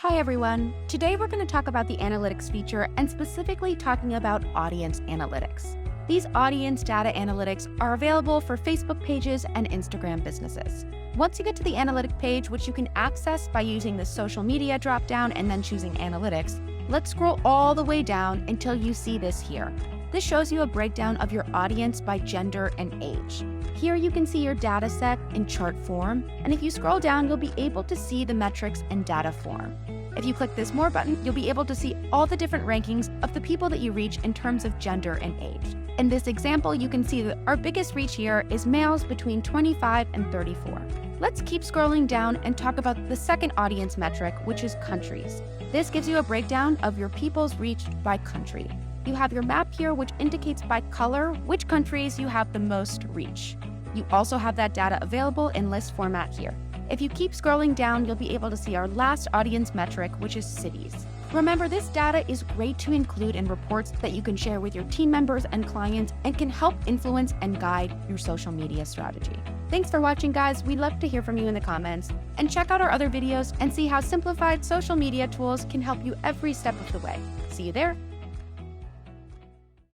Hi everyone. Today we're going to talk about the analytics feature and specifically talking about audience analytics. These audience data analytics are available for Facebook pages and Instagram businesses. Once you get to the analytic page, which you can access by using the social media dropdown and then choosing analytics, let's scroll all the way down until you see this here. This shows you a breakdown of your audience by gender and age. Here you can see your data set in chart form, and if you scroll down, you'll be able to see the metrics in data form. If you click this More button, you'll be able to see all the different rankings of the people that you reach in terms of gender and age. In this example, you can see that our biggest reach here is males between 25 and 34. Let's keep scrolling down and talk about the second audience metric, which is countries. This gives you a breakdown of your people's reached by country. You have your map here, which indicates by color which countries you have the most reach. You also have that data available in list format here. If you keep scrolling down, you'll be able to see our last audience metric, which is cities. Remember, this data is great to include in reports that you can share with your team members and clients and can help influence and guide your social media strategy. Thanks for watching, guys. We'd love to hear from you in the comments. And check out our other videos and see how simplified social media tools can help you every step of the way. See you there.